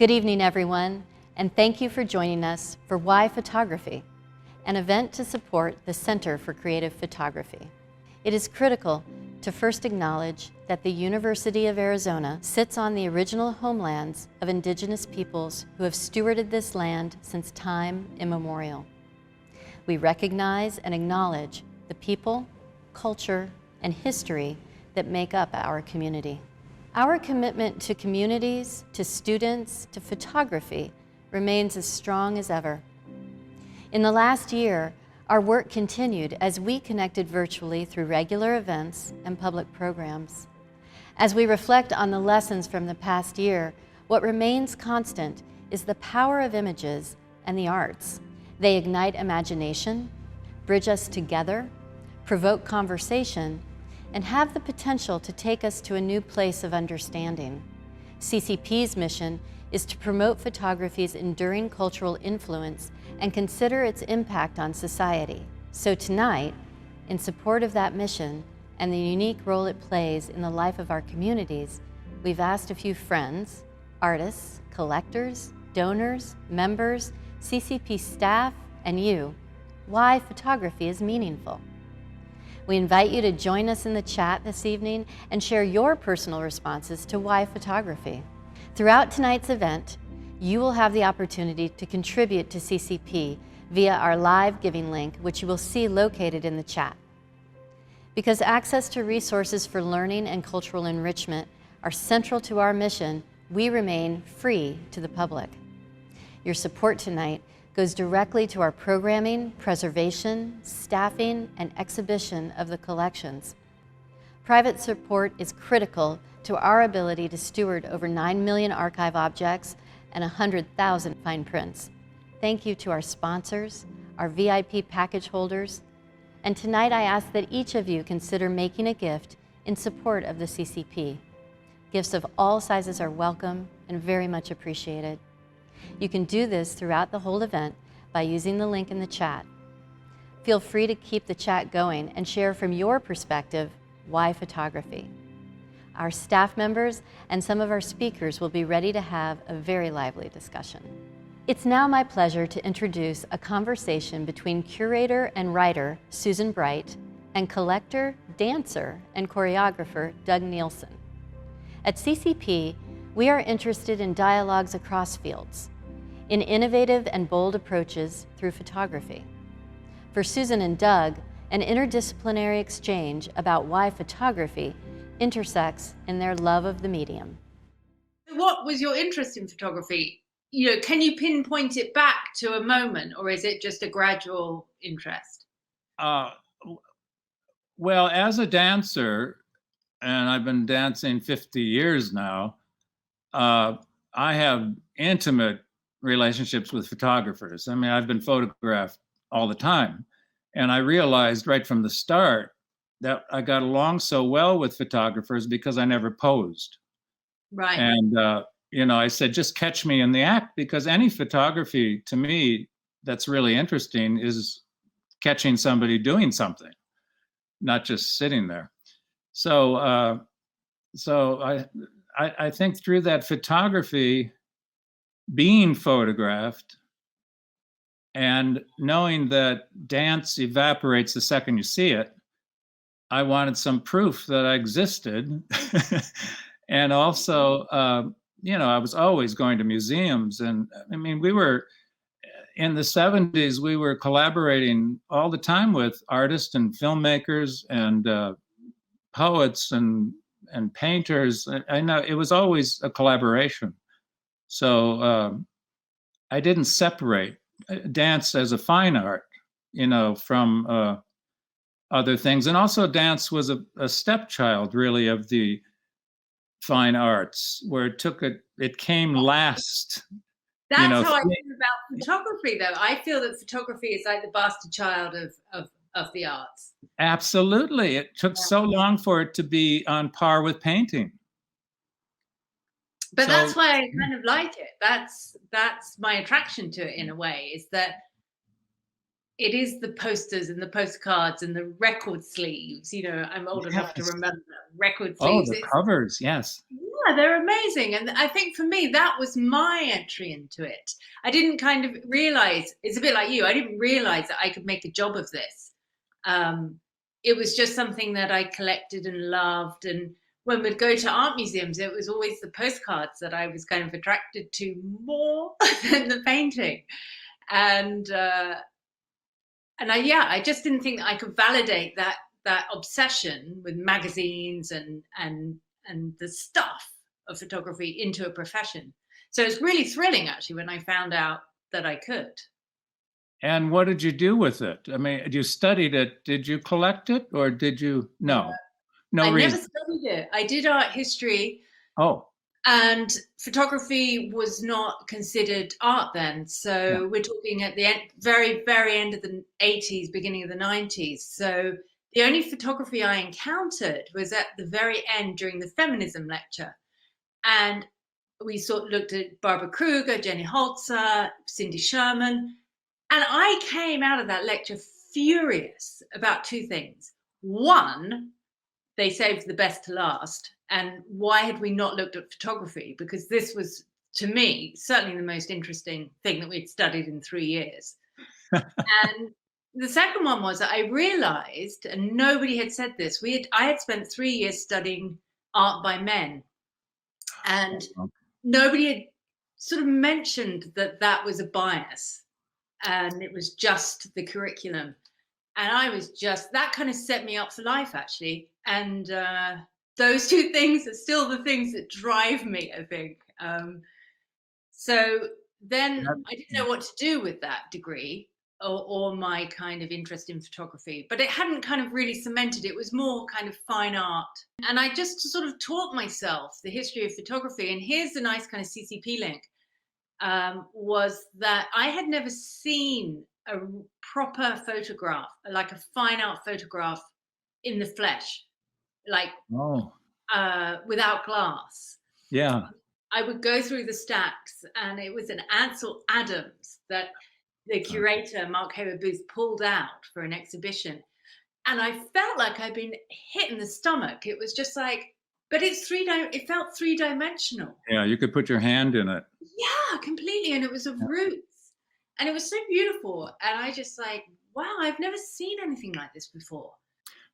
Good evening, everyone, and thank you for joining us for Why Photography, an event to support the Center for Creative Photography. It is critical to first acknowledge that the University of Arizona sits on the original homelands of indigenous peoples who have stewarded this land since time immemorial. We recognize and acknowledge the people, culture, and history that make up our community. Our commitment to communities, to students, to photography remains as strong as ever. In the last year, our work continued as we connected virtually through regular events and public programs. As we reflect on the lessons from the past year, what remains constant is the power of images and the arts. They ignite imagination, bridge us together, provoke conversation, and have the potential to take us to a new place of understanding. CCP's mission is to promote photography's enduring cultural influence and consider its impact on society. So tonight, in support of that mission and the unique role it plays in the life of our communities, we've asked a few friends, artists, collectors, donors, members, CCP staff, and you, why photography is meaningful. We invite you to join us in the chat this evening and share your personal responses to why photography. Throughout tonight's event, you will have the opportunity to contribute to CCP via our live giving link, which you will see located in the chat. Because access to resources for learning and cultural enrichment are central to our mission, we remain free to the public. Your support tonight goes directly to our programming, preservation, staffing, and exhibition of the collections. Private support is critical to our ability to steward over 9 million archive objects and 100,000 fine prints. Thank you to our sponsors, our VIP package holders, and tonight I ask that each of you consider making a gift in support of the CCP. Gifts of all sizes are welcome and very much appreciated. You can do this throughout the whole event by using the link in the chat. Feel free to keep the chat going and share from your perspective why photography. Our staff members and some of our speakers will be ready to have a very lively discussion. It's now my pleasure to introduce a conversation between curator and writer Susan Bright and collector, dancer, and choreographer Doug Nielsen. At CCP, we are interested in dialogues across fields, in innovative and bold approaches through photography. For Susan and Doug, an interdisciplinary exchange about why photography intersects in their love of the medium. What was your interest in photography? Can you pinpoint it back to a moment, or is it just a gradual interest? Well, as a dancer, and I've been dancing 50 years now, I have intimate relationships with photographers. I mean, I've been photographed all the time. And I realized right from the start that I got along so well with photographers because I never posed. Right. And, I said, just catch me in the act, because any photography to me that's really interesting is catching somebody doing something, not just sitting there. So I think through that photography, being photographed and knowing that dance evaporates the second you see it, I wanted some proof that I existed. And also, I was always going to museums. And I mean, we were in the 70s, we were collaborating all the time with artists and filmmakers and poets and painters. I know it was always a collaboration. So I didn't separate dance as a fine art, from other things. And also dance was a stepchild, really, of the fine arts, where it came last. That's how I feel about photography, though. I feel that photography is like the bastard child of the arts. Absolutely. It took so long for it to be on par with painting. But that's why I kind of like it. That's my attraction to it, in a way, is that it is the posters and the postcards and the record sleeves. You know, I'm old enough to Yes. remember record Oh, sleeves. the It's, covers, yes. yeah, they're amazing. And I think for me, that was my entry into it. I didn't kind of realize, it's a bit like you, I didn't realize that I could make a job of this. Um, it was just something that I collected and loved. And when we'd go to art museums, it was always the postcards that I was kind of attracted to more than the painting. And I just didn't think that I could validate that obsession with magazines and the stuff of photography into a profession. So it's really thrilling actually when I found out that I could. And what did you do with it? I mean, you studied it. Did you collect it or did you? No, no I never reason. studied it. I did art history, Oh, and photography was not considered art then. yeah. So we're talking at the end, very, very end of the 80s, beginning of the 90s. So the only photography I encountered was at the very end during the feminism lecture. And we sort of looked at Barbara Kruger, Jenny Holzer, Cindy Sherman. And I came out of that lecture furious about two things. One, they saved the best to last. And why had we not looked at photography? Because this was, to me, certainly the most interesting thing that we'd studied in 3 years. And the second one was that I realized, and nobody had said this, I had spent 3 years studying art by men. And nobody had sort of mentioned that that was a bias and it was just the curriculum. And I was just, that kind of set me up for life actually. And those two things are still the things that drive me, I think. So then I didn't know what to do with that degree or my kind of interest in photography, but it hadn't kind of really cemented. It was more kind of fine art. And I just sort of taught myself the history of photography. And here's the nice kind of CCP link, was that I had never seen a proper photograph, like a fine art photograph in the flesh, like without glass. Yeah. I would go through the stacks, and it was an Ansel Adams that the curator, Mark Hayward Booth, pulled out for an exhibition. And I felt like I'd been hit in the stomach. It was just like, but it felt three-dimensional. Yeah, you could put your hand in it. Yeah, completely. And it was of roots. And it was so beautiful. And I just like, wow, I've never seen anything like this before.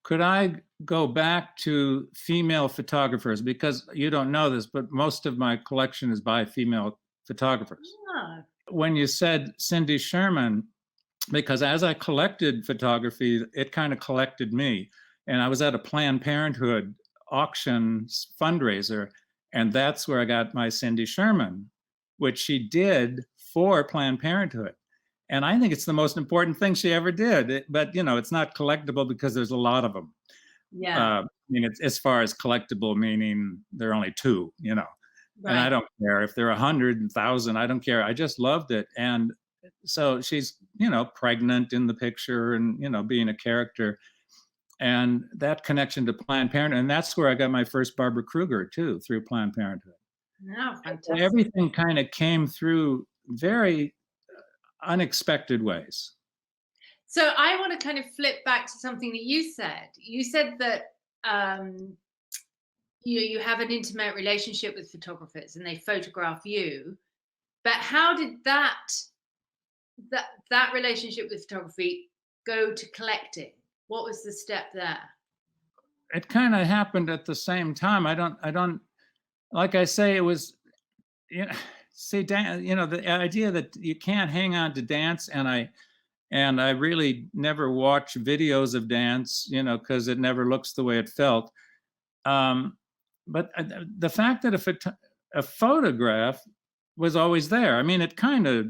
Could I go back to female photographers? Because you don't know this, but most of my collection is by female photographers. Yeah. When you said Cindy Sherman, because as I collected photography, it kind of collected me. And I was at a Planned Parenthood auction fundraiser, and that's where I got my Cindy Sherman, which she did for Planned Parenthood. And I think it's the most important thing she ever did. But, you know, it's not collectible because there's a lot of them. Yeah. I mean, it's, as far as collectible, meaning there are only two, you know. Right. And I don't care if there are 100,000, I don't care. I just loved it. And so she's, you know, pregnant in the picture and, you know, being a character. And that connection to Planned Parenthood. And that's where I got my first Barbara Kruger, too, through Planned Parenthood. Oh, fantastic. Everything kind of came through very unexpected ways. So I want to kind of flip back to something that you said. You said that you have an intimate relationship with photographers and they photograph you. But how did that relationship with photography go to collecting? What was the step there? It kind of happened at the same time. I don't, like I say, it was, you know, see, you know, the idea that you can't hang on to dance, and I really never watch videos of dance, you know, because it never looks the way it felt. But the fact that a photograph was always there. I mean, it kind of,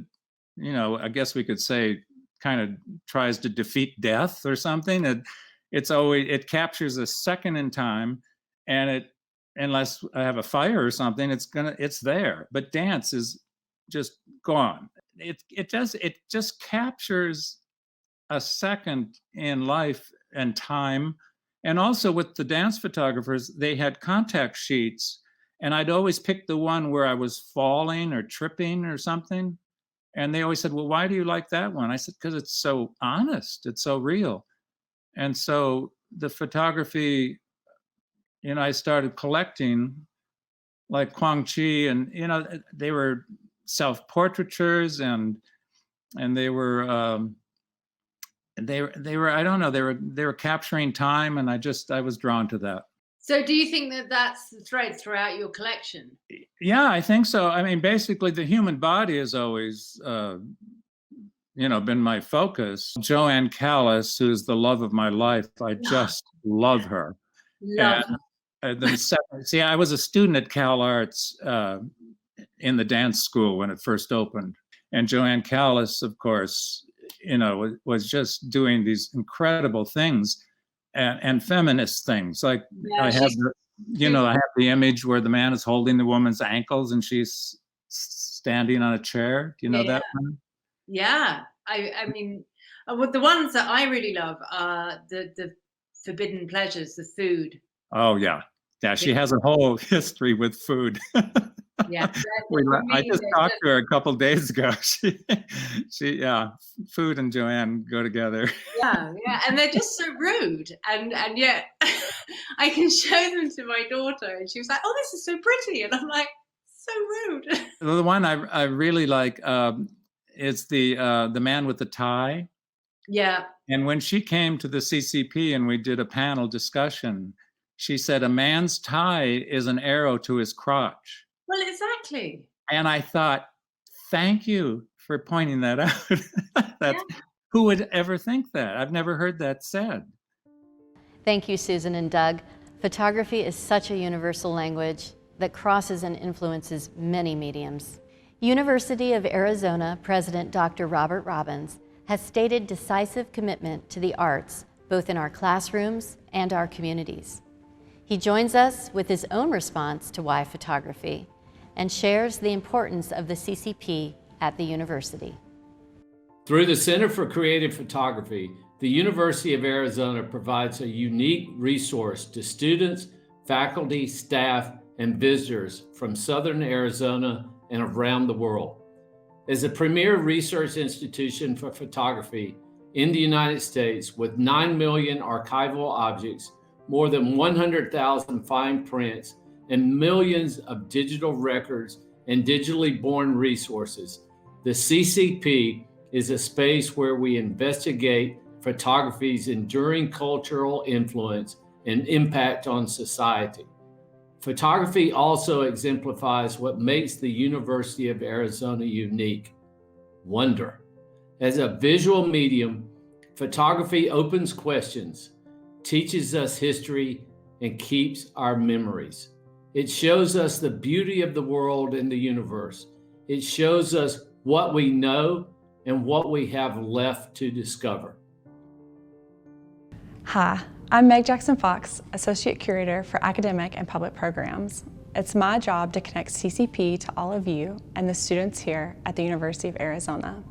you know, I guess we could say, kind of tries to defeat death or something. It captures a second in time, and unless I have a fire or something, it's there. But dance is just gone. It just captures a second in life and time. And also with the dance photographers, they had contact sheets, and I'd always pick the one where I was falling or tripping or something. And they always said, well, why do you like that one? I said, because it's so honest, it's so real. And so the photography, I started collecting like Quang Chi, and they were self-portraitures, and they were they were, I don't know, they were capturing time, and I was drawn to that. So do you think that that's the thread throughout your collection? Yeah, I think so. I mean, basically the human body has always been my focus. Joanne Callis, who's the love of my life, I just love her. Love. And see, I was a student at Cal Arts in the dance school when it first opened. And Joanne Callis, of course, was just doing these incredible things and feminist things. Like I have the image where the man is holding the woman's ankles and she's standing on a chair. Do you know that one? Yeah. I mean, the ones that I really love are the forbidden pleasures, the food. Oh, yeah. Yeah, she has a whole history with food. Yeah. I just talked to her a couple of days ago. Food and Joanne go together. Yeah. And they're just so rude. And yet I can show them to my daughter and she was like, oh, this is so pretty. And I'm like, so rude. The one I really like is the man with the tie. Yeah. And when she came to the CCP and we did a panel discussion, she said, a man's tie is an arrow to his crotch. Well, exactly. And I thought, thank you for pointing that out. Who would ever think that? I've never heard that said. Thank you, Susan and Doug. Photography is such a universal language that crosses and influences many mediums. University of Arizona President Dr. Robert Robbins has stated decisive commitment to the arts, both in our classrooms and our communities. He joins us with his own response to why photography and shares the importance of the CCP at the university. Through the Center for Creative Photography, the University of Arizona provides a unique resource to students, faculty, staff, and visitors from Southern Arizona and around the world. As a premier research institution for photography in the United States with 9 million archival objects, more than 100,000 fine prints, and millions of digital records and digitally born resources, the CCP is a space where we investigate photography's enduring cultural influence and impact on society. Photography also exemplifies what makes the University of Arizona unique: wonder. As a visual medium, photography opens questions, teaches us history, and keeps our memories. It shows us the beauty of the world and the universe. It shows us what we know and what we have left to discover. Hi, I'm Meg Jackson-Fox, Associate Curator for Academic and Public Programs. It's my job to connect CCP to all of you and the students here at the University of Arizona.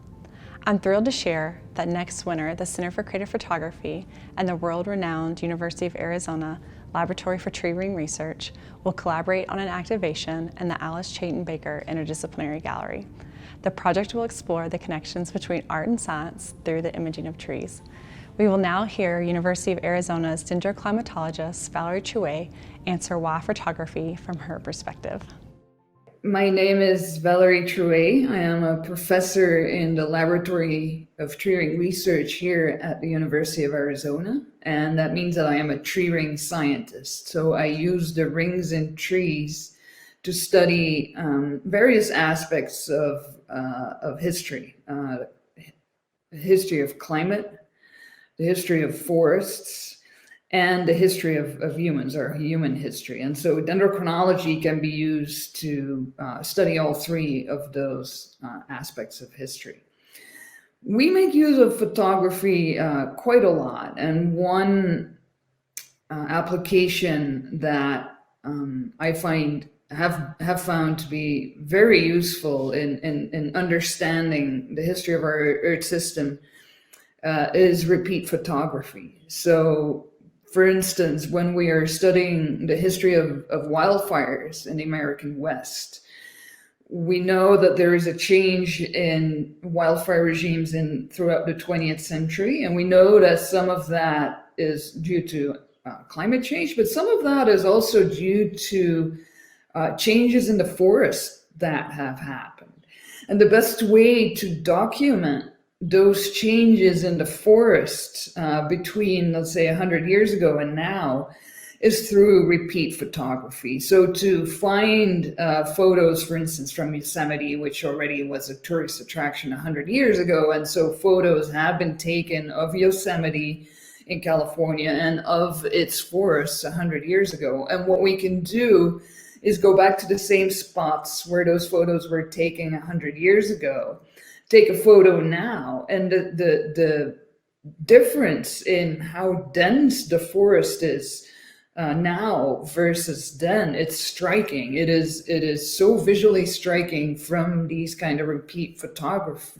I'm thrilled to share that next winter, the Center for Creative Photography and the world-renowned University of Arizona Laboratory for Tree Ring Research will collaborate on an activation in the Alice Chayton Baker Interdisciplinary Gallery. The project will explore the connections between art and science through the imaging of trees. We will now hear University of Arizona's dendroclimatologist, Valerie Chouet, answer why photography from her perspective. My name is Valerie Chouet. I am a professor in the Laboratory of Tree Ring Research here at the University of Arizona, and that means that I am a tree ring scientist. So I use the rings in trees to study various aspects of history, the history of climate, the history of forests, and the history of humans, or human history. And so dendrochronology can be used to study all three of those aspects of history. We make use of photography quite a lot, and one application that I have found to be very useful in understanding the history of our Earth system is repeat photography. So, for instance, when we are studying the history of wildfires in the American West, We know that there is a change in wildfire regimes throughout the 20th century, and we know that some of that is due to climate change, but some of that is also due to changes in the forest that have happened. And the best way to document those changes in the forest between, let's say, 100 years ago and now is through repeat photography. So to find photos, for instance, from Yosemite, which already was a tourist attraction 100 years ago, and so photos have been taken of Yosemite in California and of its forests 100 years ago. And what we can do is go back to the same spots where those photos were taken 100 years ago, take a photo now, and the difference in how dense the forest is now versus then, it's striking. It is so visually striking from these kind of repeat photographs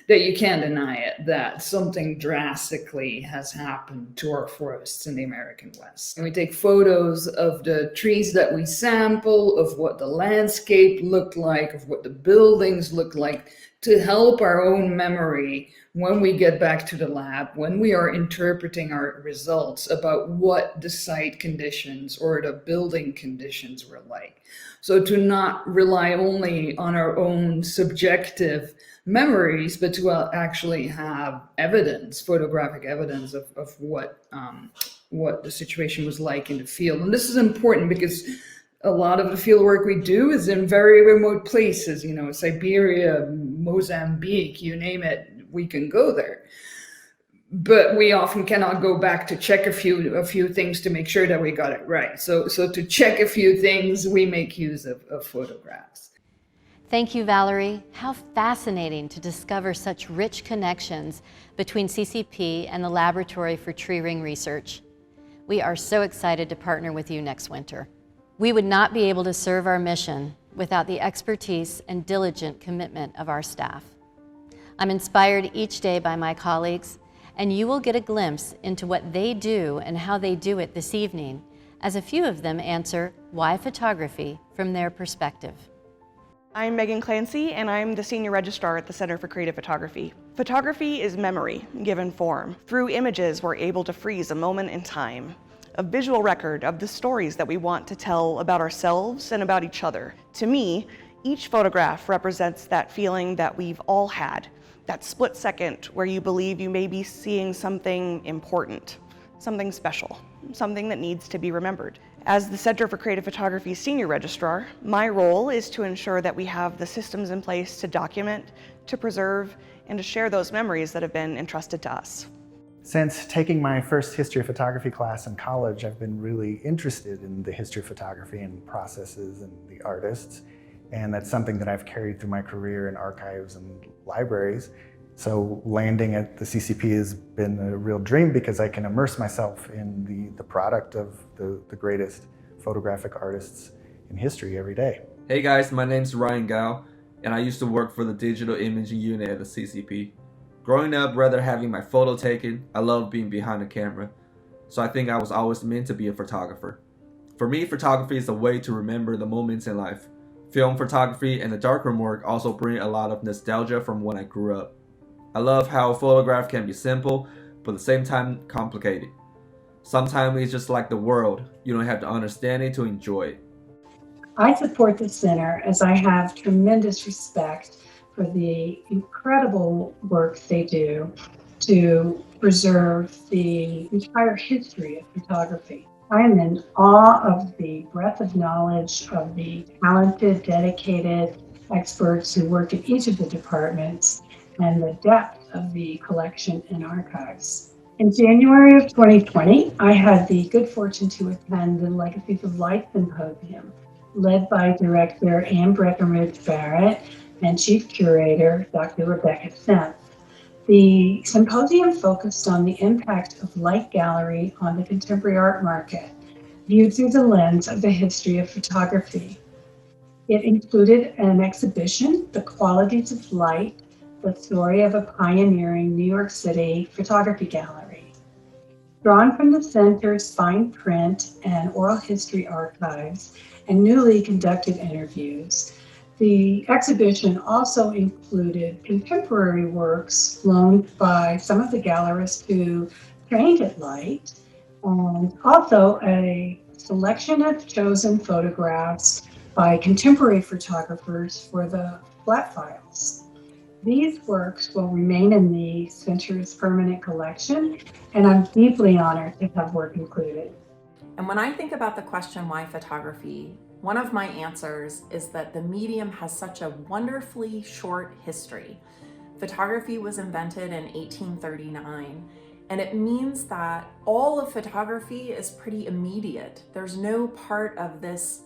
that you can't deny it, that something drastically has happened to our forests in the American West. And we take photos of the trees that we sample, of what the landscape looked like, of what the buildings look like, to help our own memory when we get back to the lab, when we are interpreting our results about what the site conditions or the building conditions were like. So to not rely only on our own subjective memories, but to actually have evidence, photographic evidence of what the situation was like in the field. And this is important because a lot of the field work we do is in very remote places, you know, Siberia, Mozambique, you name it, we can go there. But we often cannot go back to check a few things to make sure that we got it right. So to check a few things, we make use of photographs. Thank you, Valerie. How fascinating to discover such rich connections between CCP and the Laboratory for Tree Ring Research. We are so excited to partner with you next winter. We would not be able to serve our mission without the expertise and diligent commitment of our staff. I'm inspired each day by my colleagues, and you will get a glimpse into what they do and how they do it this evening, as a few of them answer why photography from their perspective. I'm Megan Clancy, and I'm the Senior Registrar at the Center for Creative Photography. Photography is memory given form. Through images, we're able to freeze a moment in time, a visual record of the stories that we want to tell about ourselves and about each other. To me, each photograph represents that feeling that we've all had, that split second where you believe you may be seeing something important, something special, something that needs to be remembered. As the Center for Creative Photography Senior Registrar, my role is to ensure that we have the systems in place to document, to preserve, and to share those memories that have been entrusted to us. Since taking my first history of photography class in college, I've been really interested in the history of photography and processes and the artists. And that's something that I've carried through my career in archives and libraries. So landing at the CCP has been a real dream because I can immerse myself in the product of the greatest photographic artists in history every day. Hey guys, my name's Ryan Gao, and I used to work for the digital imaging unit at the CCP. Growing up, rather having my photo taken, I love being behind the camera. So I think I was always meant to be a photographer. For me, photography is a way to remember the moments in life. Film photography and the darkroom work also bring a lot of nostalgia from when I grew up. I love how a photograph can be simple, but at the same time complicated. Sometimes it's just like the world. You don't have to understand it to enjoy it. I support the center as I have tremendous respect for the incredible work they do to preserve the entire history of photography. I am in awe of the breadth of knowledge of the talented, dedicated experts who work in each of the departments and the depth of the collection and archives. In January of 2020, I had the good fortune to attend the Legacies of Light Symposium, led by Director Anne Breckenridge Barrett and Chief Curator Dr. Rebecca Senth. The symposium focused on the impact of light gallery on the contemporary art market, viewed through the lens of the history of photography. It included an exhibition, The Qualities of Light, the story of a pioneering New York City photography gallery. Drawn from the center's fine print and oral history archives and newly conducted interviews. The exhibition also included contemporary works loaned by some of the gallerists who trained at Light, and also a selection of chosen photographs by contemporary photographers for the flat files. These works will remain in the Center's permanent collection, and I'm deeply honored to have work included. And when I think about the question, why photography, one of my answers is that the medium has such a wonderfully short history. Photography was invented in 1839, and it means that all of photography is pretty immediate. There's no part of this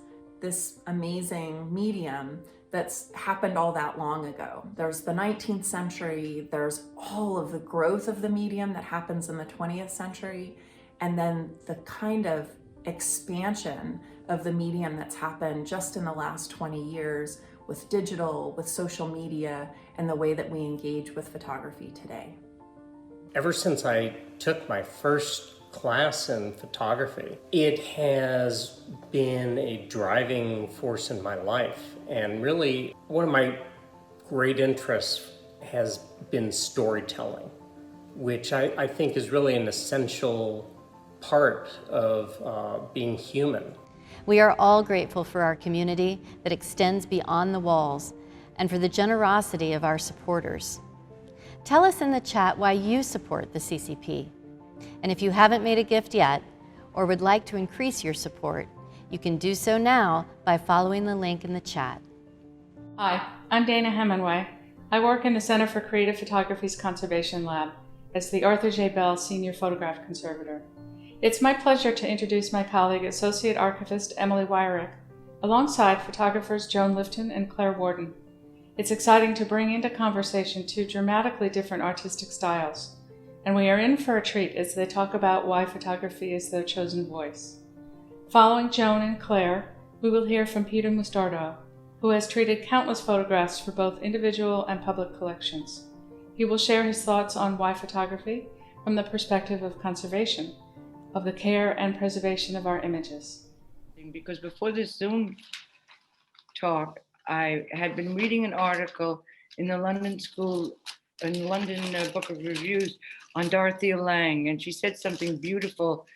amazing medium that's happened all that long ago. There's the 19th century, there's all of the growth of the medium that happens in the 20th century, and then the kind of expansion of the medium that's happened just in the last 20 years with digital, with social media, and the way that we engage with photography today. Ever since I took my first class in photography, it has been a driving force in my life. And really, one of my great interests has been storytelling, which I think is really an essential part of being human. We are all grateful for our community that extends beyond the walls and for the generosity of our supporters. Tell us in the chat why you support the CCP. And if you haven't made a gift yet or would like to increase your support, you can do so now by following the link in the chat. Hi, I'm Dana Hemingway. I work in the Center for Creative Photography's Conservation Lab as the Arthur J. Bell Senior Photograph Conservator. It's my pleasure to introduce my colleague, Associate Archivist Emily Wyrick, alongside photographers Joan Lifton and Claire Warden. It's exciting to bring into conversation two dramatically different artistic styles, and we are in for a treat as they talk about why photography is their chosen voice. Following Joan and Claire, we will hear from Peter Mustardo, who has treated countless photographs for both individual and public collections. He will share his thoughts on why photography from the perspective of conservation, of the care and preservation of our images. Because before this Zoom talk, I had been reading an article in the London Book of Reviews on Dorothea Lange, and she said something beautiful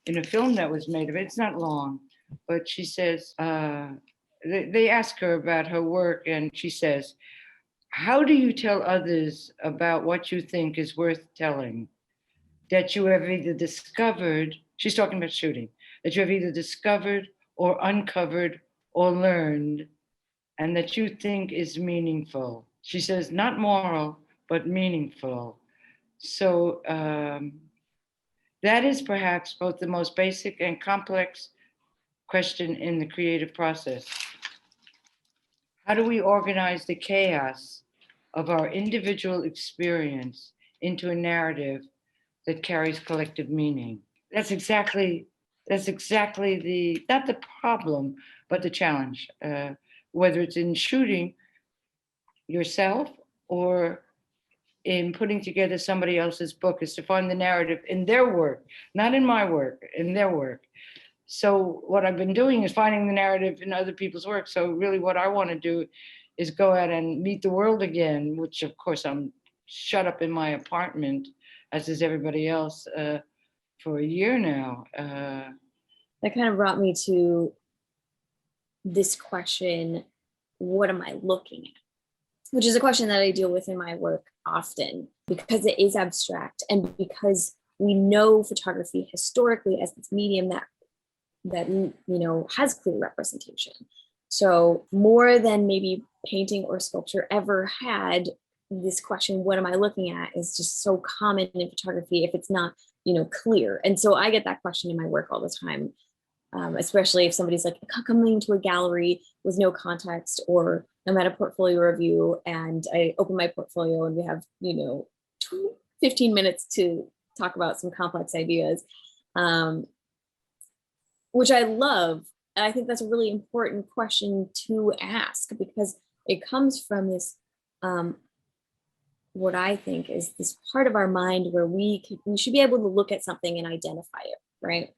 in a film that was made of it. It's not long, but she says, they ask her about her work, and she says, "How do you tell others about what you think is worth telling? That you have either discovered," she's talking about shooting, "that you have either discovered or uncovered or learned, and that you think is meaningful." She says, not moral, but meaningful. So that is perhaps both the most basic and complex question in the creative process. How do we organize the chaos of our individual experience into a narrative that carries collective meaning? That's exactly the, not the problem, but the challenge. Whether it's in shooting yourself or in putting together somebody else's book, is to find the narrative in their work, not in my work, in their work. So what I've been doing is finding the narrative in other people's work. So really what I want to do is go out and meet the world again, which of course I'm shut up in my apartment, as is everybody else, for a year now. That kind of brought me to this question, what am I looking at? Which is a question that I deal with in my work often, because it is abstract and because we know photography historically as this medium that has clear representation. So more than maybe painting or sculpture ever had, this question, what am I looking at, is just so common in photography if it's not, clear. And so I get that question in my work all the time, especially if somebody's like coming to a gallery with no context, or I'm at a portfolio review and I open my portfolio and we have, 15 minutes to talk about some complex ideas, which I love. And I think that's a really important question to ask, because it comes from this, what I think is this part of our mind where we should be able to look at something and identify it, right?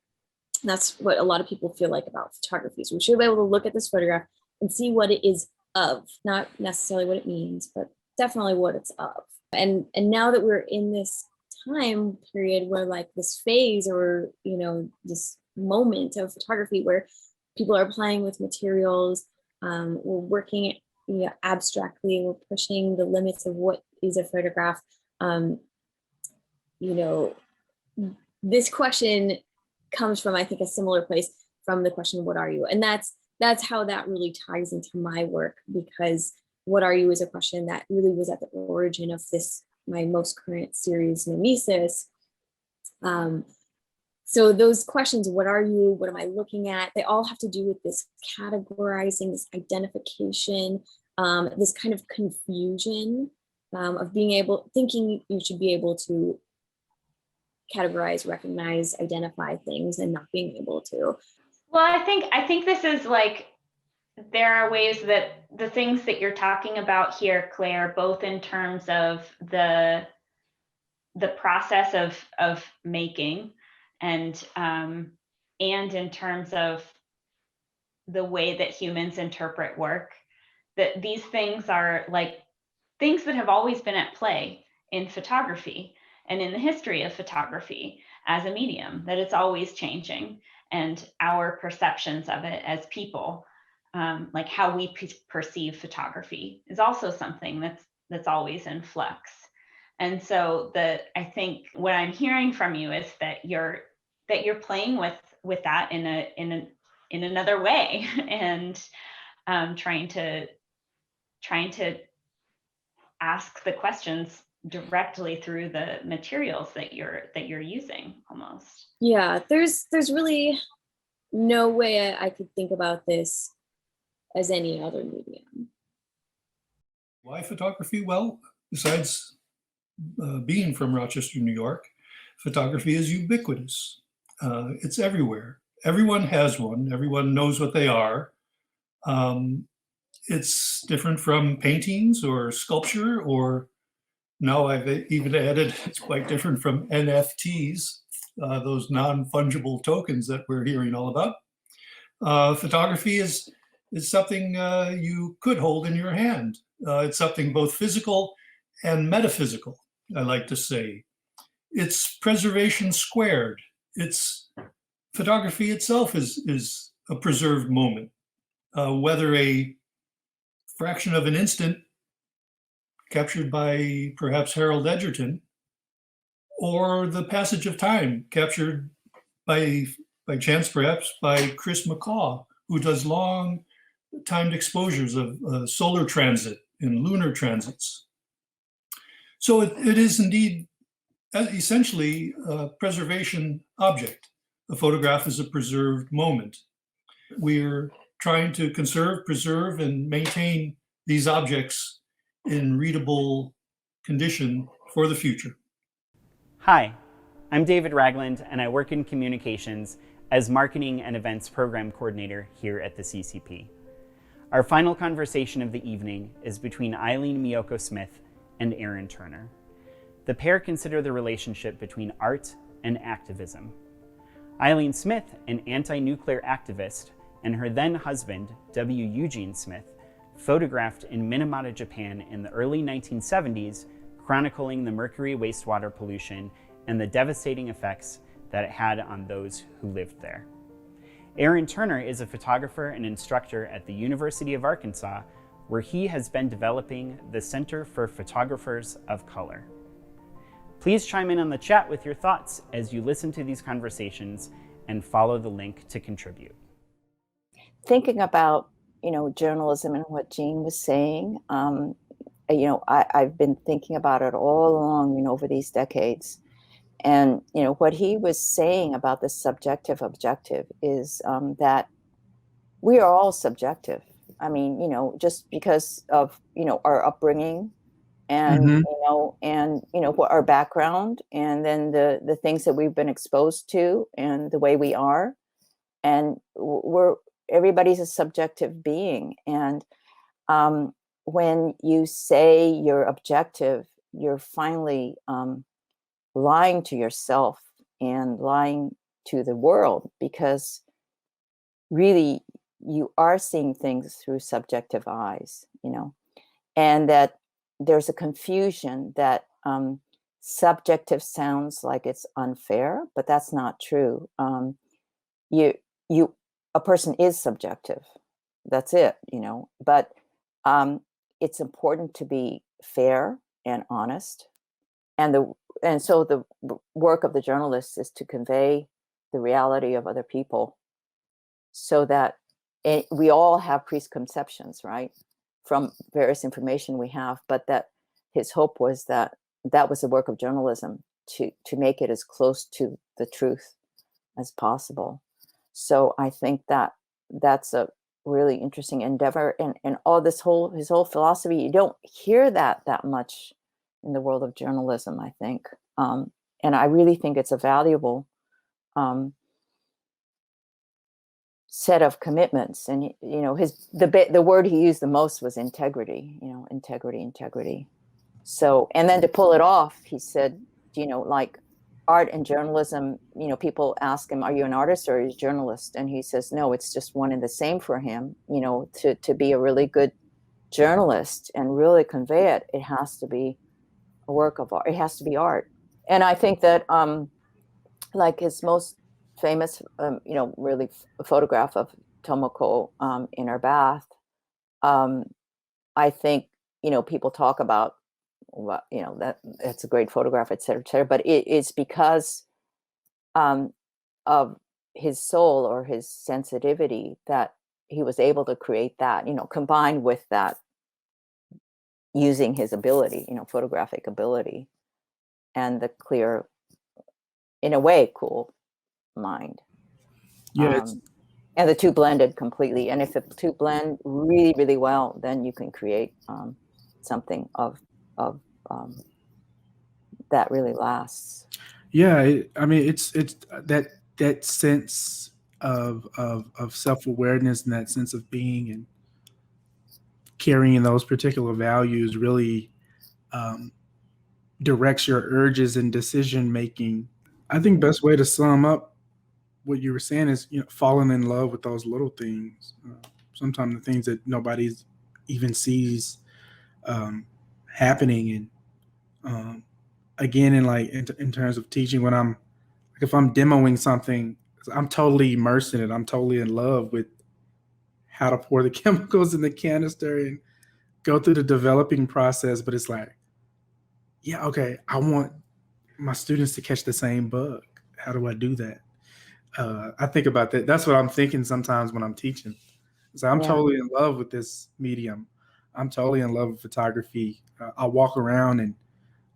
That's what a lot of people feel like about photography. So we should be able to look at this photograph and see what it is of, not necessarily what it means, but definitely what it's of. And now that we're in this time period where like this phase, or this moment of photography where people are playing with materials, we're working abstractly, we're pushing the limits of what is a photograph. This question comes from, I think, a similar place from the question, what are you? And that's how that really ties into my work, because what are you is a question that really was at the origin of this, my most current series, Mimesis. So those questions, what are you, what am I looking at, they all have to do with this categorizing, this identification, this kind of confusion of thinking you should be able to categorize, recognize, identify things, and not being able to. Well, I think this is like, there are ways that the things that you're talking about here, Claire, both in terms of the process of making, and in terms of the way that humans interpret work, that these things are like things that have always been at play in photography and in the history of photography as a medium, that it's always changing, and our perceptions of it as people, like how we perceive photography, is also something that's always in flux. And so I think what I'm hearing from you is that you're playing with that in another way, and trying to ask the questions directly through the materials that you're using, almost. Yeah, there's really no way I could think about this as any other medium. Why photography? Well, besides being from Rochester, New York, photography is ubiquitous. It's everywhere. Everyone has one. Everyone knows what they are. It's different from paintings or sculpture, or now I've even added, it's quite different from NFTs, those non-fungible tokens that we're hearing all about. Photography is something you could hold in your hand. It's something both physical and metaphysical, I like to say. It's preservation squared. Photography itself is a preserved moment, whether a fraction of an instant captured by perhaps Harold Edgerton, or the passage of time captured by chance perhaps by Chris McCaw, who does long timed exposures of solar transit and lunar transits. So it is indeed essentially a preservation object. A photograph is a preserved moment. We're trying to conserve, preserve, and maintain these objects in readable condition for the future. Hi, I'm David Ragland, and I work in communications as Marketing and Events Program Coordinator here at the CCP. Our final conversation of the evening is between Eileen Miyoko Smith and Aaron Turner. The pair consider the relationship between art and activism. Eileen Smith, an anti-nuclear activist, and her then husband, W. Eugene Smith, photographed in Minamata, Japan in the early 1970s, chronicling the mercury wastewater pollution and the devastating effects that it had on those who lived there. Aaron Turner is a photographer and instructor at the University of Arkansas, where he has been developing the Center for Photographers of Color. Please chime in on the chat with your thoughts as you listen to these conversations, and follow the link to contribute. Thinking about, journalism and what Jean was saying, I've been thinking about it all along, over these decades. And, what he was saying about the subjective objective is that we are all subjective. I mean, just because of, our upbringing and, what our background, and then the things that we've been exposed to and the way we are. And everybody's a subjective being. And when you say you're objective, you're finally lying to yourself and lying to the world, because really you are seeing things through subjective eyes, and that there's a confusion that subjective sounds like it's unfair, but that's not true. A person is subjective. That's it, but it's important to be fair and honest. And so the work of the journalist is to convey the reality of other people, so that we all have preconceptions, right, from various information we have, but that his hope was that was the work of journalism, to make it as close to the truth as possible. So I think that that's a really interesting endeavor, and all his whole philosophy, you don't hear that much in the world of journalism, I think. And I really think it's a valuable set of commitments. And the word he used the most was integrity. Integrity. So, and then to pull it off, he said, like art and journalism, people ask him, are you an artist or are you a journalist? And he says, no, it's just one and the same for him. To be a really good journalist and really convey it, it has to be a work of art. It has to be art. And I think that like his most famous, really photograph of Tomoko in her bath, I think, people talk about, that's a great photograph, et cetera, but it's because of his soul or his sensitivity that he was able to create that, combined with that, using his ability, photographic ability, and the clear, in a way, cool mind. Yeah, and the two blended completely. And if the two blend really, really well, then you can create something of that really lasts. Yeah, I mean, it's that sense of self-awareness and that sense of being and carrying those particular values really directs your urges and decision making. I think best way to sum up what you were saying is, falling in love with those little things. Sometimes the things that nobody even sees happening. And again, in terms of teaching, when if I'm demoing something, I'm totally immersed in it. I'm totally in love with how to pour the chemicals in the canister and go through the developing process. But it's like, yeah, okay, I want my students to catch the same bug. How do I do that? I think about that. That's what I'm thinking sometimes when I'm teaching. So I'm totally in love with this medium. I'm totally in love with photography. I walk around and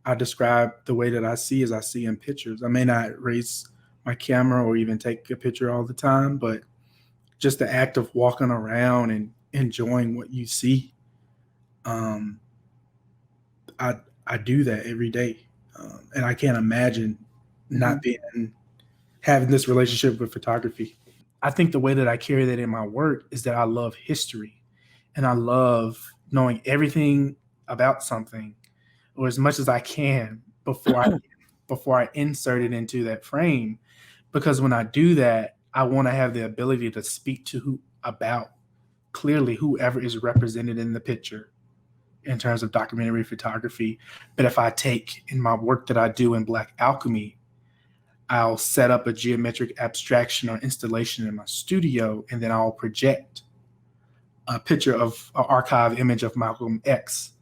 I describe the way that I see as I see in pictures. I may not raise my camera or even take a picture all the time, but just the act of walking around and enjoying what you see. I do that every day. And I can't imagine not having this relationship with photography. I think the way that I carry that in my work is that I love history and I love knowing everything about something, or as much as I can before I insert it into that frame. Because when I do that, I want to have the ability to speak about clearly whoever is represented in the picture in terms of documentary photography. But if I take in my work that I do in Black Alchemy, I'll set up a geometric abstraction or installation in my studio, and then I'll project a picture of an archive image of Malcolm X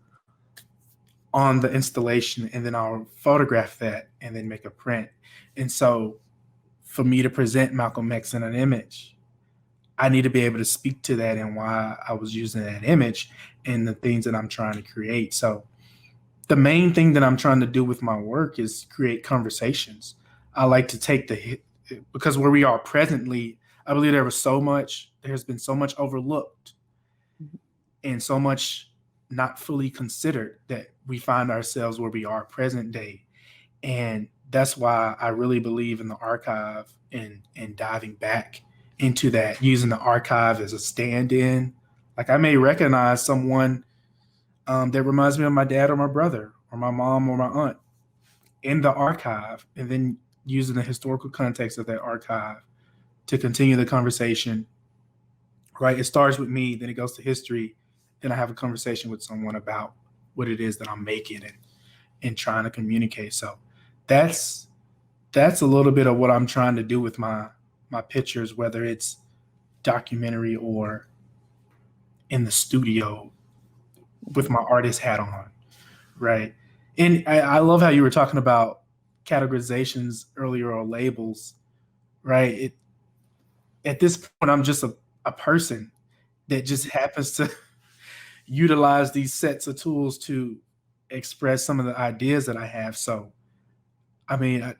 on the installation, and then I'll photograph that and then make a print. And so for me to present Malcolm X in an image, I need to be able to speak to that and why I was using that image and the things that I'm trying to create. So the main thing that I'm trying to do with my work is create conversations. I like to take because where we are presently, I believe there's been so much overlooked and so much not fully considered that we find ourselves where we are present day. And that's why I really believe in the archive and diving back into that, using the archive as a stand-in. Like I may recognize someone that reminds me of my dad or my brother or my mom or my aunt in the archive. And then using the historical context of that archive to continue the conversation, right? It starts with me, then it goes to history, then I have a conversation with someone about what it is that I'm making and trying to communicate. So that's a little bit of what I'm trying to do with my pictures, whether it's documentary or in the studio with my artist hat on, right? And I love how you were talking about categorizations earlier or labels, right? At this point, I'm just a person that just happens to utilize these sets of tools to express some of the ideas that I have. So, I mean,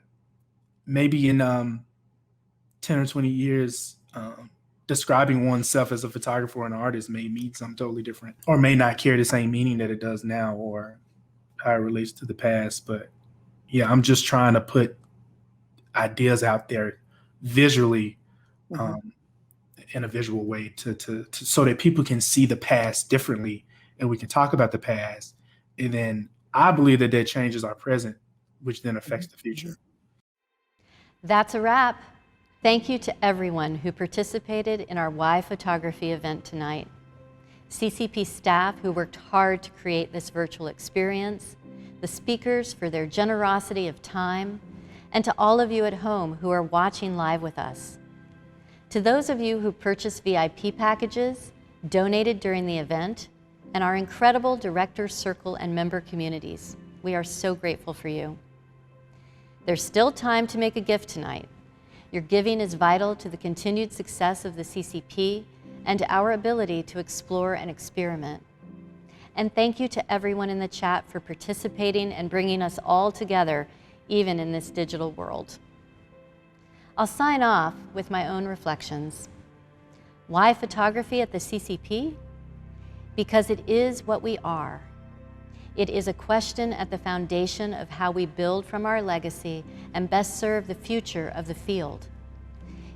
maybe in 10 or 20 years, describing oneself as a photographer or an artist may mean something totally different, or may not carry the same meaning that it does now, or how it relates to the past. But yeah, I'm just trying to put ideas out there visually, in a visual way to so that people can see the past differently, and we can talk about the past. And then I believe that changes our present, which then affects the future. That's a wrap. Thank you to everyone who participated in our Why Photography event tonight. CCP staff who worked hard to create this virtual experience, the speakers for their generosity of time, and to all of you at home who are watching live with us. To those of you who purchased VIP packages, donated during the event, and our incredible Director's Circle and member communities, we are so grateful for you. There's still time to make a gift tonight. Your giving is vital to the continued success of the CCP and to our ability to explore and experiment. And thank you to everyone in the chat for participating and bringing us all together, even in this digital world. I'll sign off with my own reflections. Why photography at the CCP? Because it is what we are. It is a question at the foundation of how we build from our legacy and best serve the future of the field.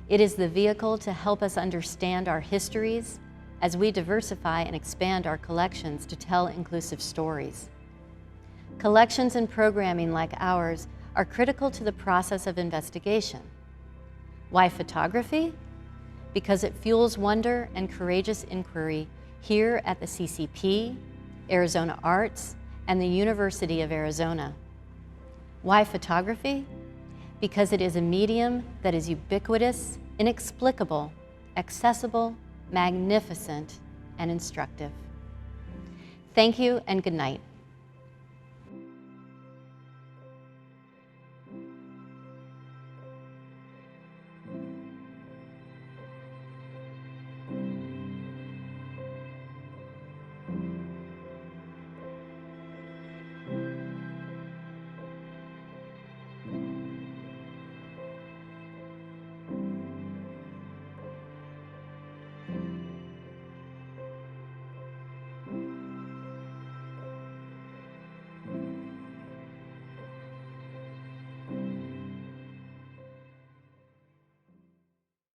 It is the vehicle to help us understand our histories as we diversify and expand our collections to tell inclusive stories. Collections and programming like ours are critical to the process of investigation. Why photography? Because it fuels wonder and courageous inquiry here at the CCP, Arizona Arts, and the University of Arizona. Why photography? Because it is a medium that is ubiquitous, inexplicable, accessible, magnificent, and instructive. Thank you and good night.